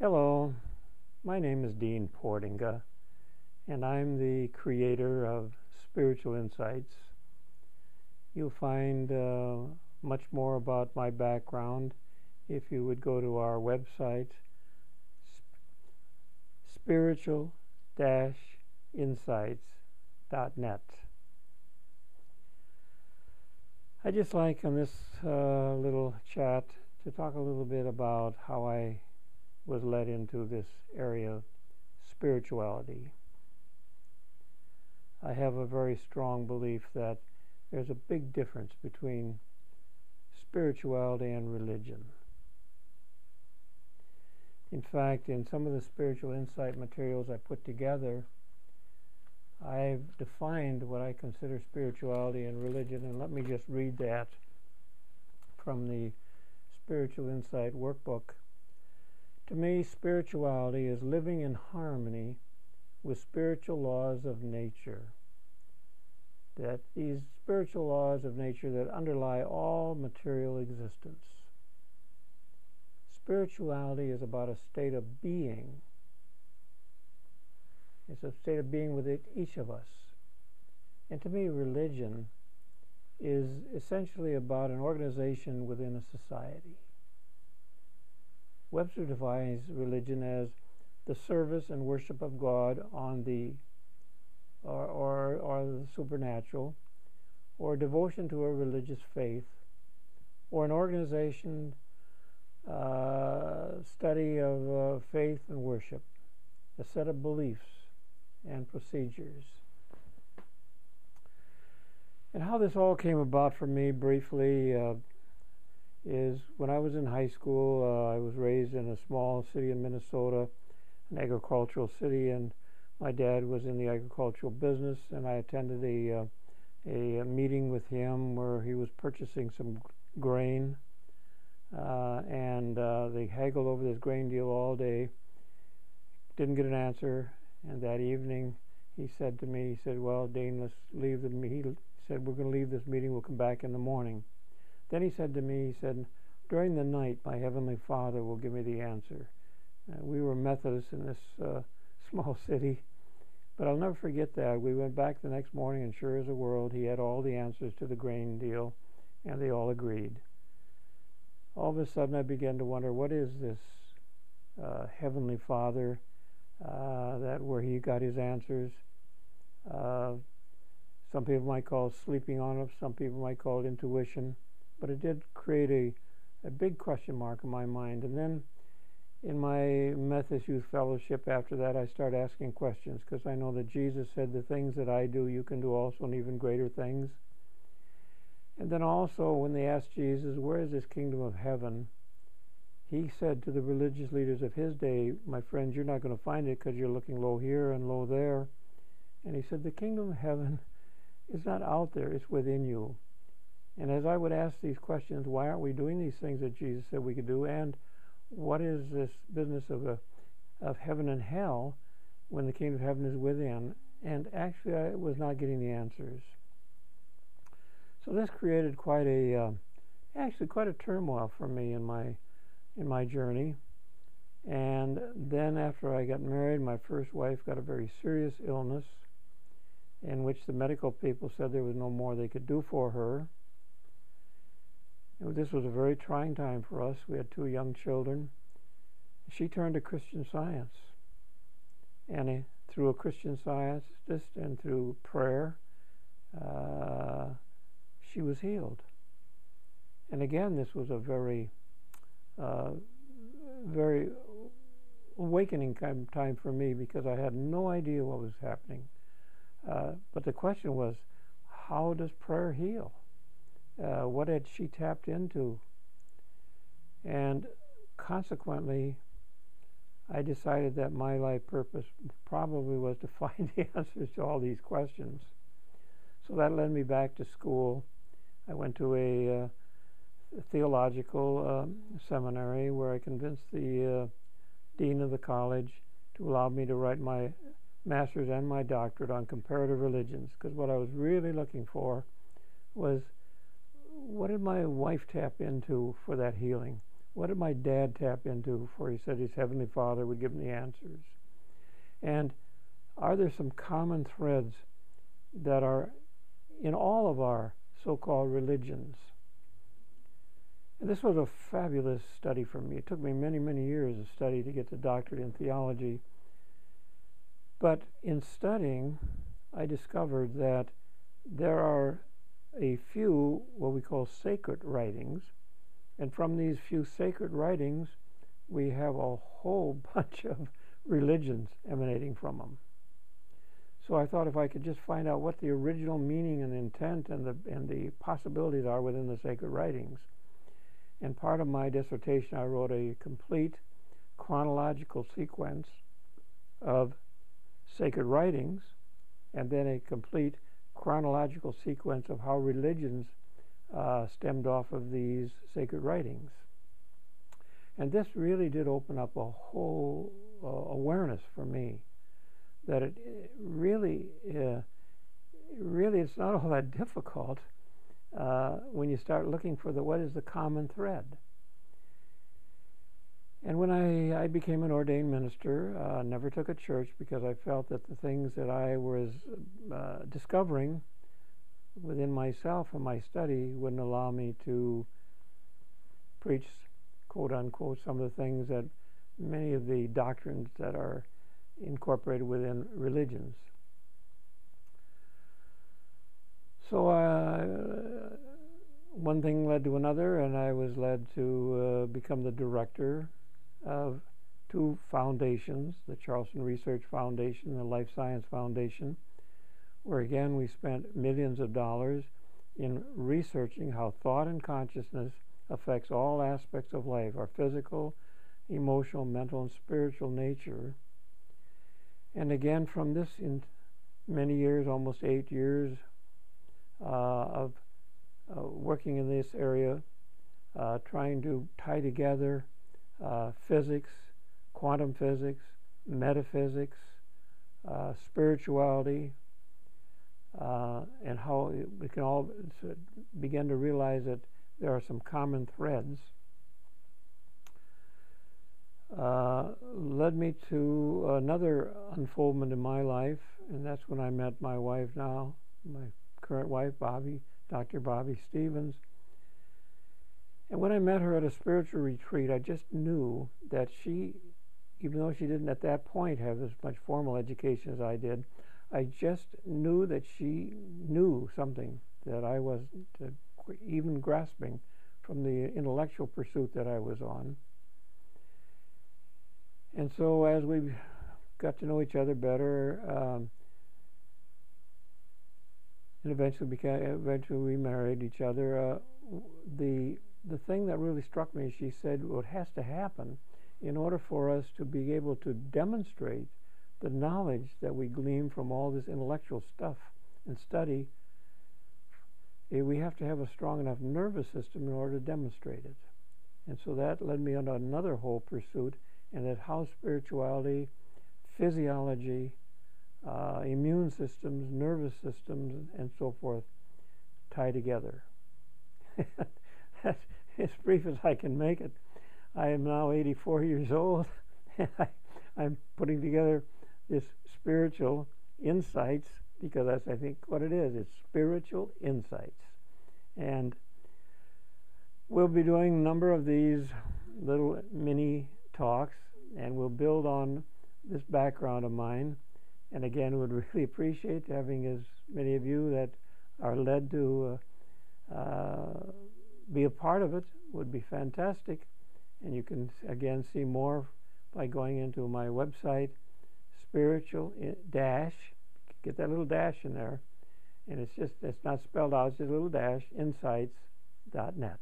Hello, my name is Dean Portinga, and I'm the creator of Spiritual Insights. You'll find much more about my background if you would go to our website, spiritual-insights.net. I'd just like on this little chat to talk a little bit about how I was led into this area of spirituality. I have a very strong belief that there's a big difference between spirituality and religion. In fact, in some of the spiritual insight materials I put together, I've defined what I consider spirituality and religion, and let me just read that from the Spiritual Insight workbook. To me, spirituality is living in harmony with spiritual laws of nature. That these spiritual laws of nature that underlie all material existence. Spirituality is about a state of being. It's a state of being with each of us. And to me, religion is essentially about an organization within a society. Webster defines religion as the service and worship of God on the the supernatural, or devotion to a religious faith, or an organization study of faith and worship, a set of beliefs and procedures. And how this all came about for me briefly is when I was in high school. I was raised in a small city in Minnesota, an agricultural city, and my dad was in the agricultural business, and I attended a meeting with him where he was purchasing some grain, and they haggled over this grain deal all day, didn't get an answer, and that evening he said to me, he said, "Well, Dane, let's leave the meeting." He said, "We're going to leave this meeting, we'll come back in the morning." Then he said to me, he said, "During the night, my Heavenly Father will give me the answer." We were Methodists in this small city, but I'll never forget that. We went back the next morning, and sure as a world, he had all the answers to the grain deal, and they all agreed. All of a sudden, I began to wonder, what is this Heavenly Father that where he got his answers? Some people might call it sleeping on it, some people might call it intuition. But it did create a big question mark in my mind. And then in my Methodist Youth Fellowship after that, I started asking questions, because I know that Jesus said, "The things that I do, you can do also, and even greater things." And then also, when they asked Jesus, "Where is this kingdom of heaven?" he said to the religious leaders of his day, "My friends, you're not going to find it because you're looking low here and low there." And he said, "The kingdom of heaven is not out there, it's within you." And as I would ask these questions, why aren't we doing these things that Jesus said we could do? And what is this business of heaven and hell when the kingdom of heaven is within? And actually, I was not getting the answers. So this created quite a turmoil for me in my journey. And then after I got married, my first wife got a very serious illness, in which the medical people said there was no more they could do for her. This was a very trying time for us. We had 2 young children. She turned to Christian Science. And through a Christian Scientist and through prayer, she was healed. And again, this was a very, very awakening time for me, because I had no idea what was happening. But the question was, how does prayer heal? What had she tapped into? And consequently, I decided that my life purpose probably was to find the answers to all these questions. So that led me back to school. I went to a theological seminary where I convinced the dean of the college to allow me to write my master's and my doctorate on comparative religions, because what I was really looking for was, what did my wife tap into for that healing? What did my dad tap into before he said his Heavenly Father would give him the answers? And are there some common threads that are in all of our so-called religions? And this was a fabulous study for me. It took me many, many years of study to get the doctorate in theology. But in studying, I discovered that there are a few what we call sacred writings. And from these few sacred writings, we have a whole bunch of religions emanating from them. So I thought if I could just find out what the original meaning and intent and the possibilities are within the sacred writings. And part of my dissertation, I wrote a complete chronological sequence of sacred writings, and then a complete chronological sequence of how religions stemmed off of these sacred writings. And this really did open up a whole awareness for me that it really it's not all that difficult when you start looking for what is the common thread. And when I became an ordained minister, never took a church because I felt that the things that I was discovering within myself and my study wouldn't allow me to preach, quote unquote, some of the things that many of the doctrines that are incorporated within religions. So one thing led to another, and I was led to become the director of two foundations, the Charleston Research Foundation and the Life Science Foundation, where again we spent millions of dollars in researching how thought and consciousness affects all aspects of life, our physical, emotional, mental, and spiritual nature. And again, from this, in many years, almost 8 years of working in this area, trying to tie together physics, quantum physics, metaphysics, spirituality, and how we can all begin to realize that there are some common threads, led me to another unfoldment in my life, and that's when I met my wife now, my current wife, Dr. Bobby Stevens. And when I met her at a spiritual retreat, I just knew that she, even though she didn't at that point have as much formal education as I did, I just knew that she knew something that I wasn't even grasping from the intellectual pursuit that I was on. And so as we got to know each other better, and eventually we married each other, the thing that really struck me, she said, what has to happen in order for us to be able to demonstrate the knowledge that we glean from all this intellectual stuff and study, we have to have a strong enough nervous system in order to demonstrate it. And so that led me on another whole pursuit, and that how spirituality, physiology, immune systems, nervous systems, and so forth tie together. That's as brief as I can make it. I am now 84 years old, and I'm putting together this spiritual insights, because that's, I think, what it is. It's spiritual insights. And we'll be doing a number of these little mini talks, and we'll build on this background of mine. And again, would really appreciate having as many of you that are led to be a part of it. Would be fantastic. And you can, again, see more by going into my website, spiritual dash, get that little dash in there, and it's not spelled out, it's just a little dash, insights.net.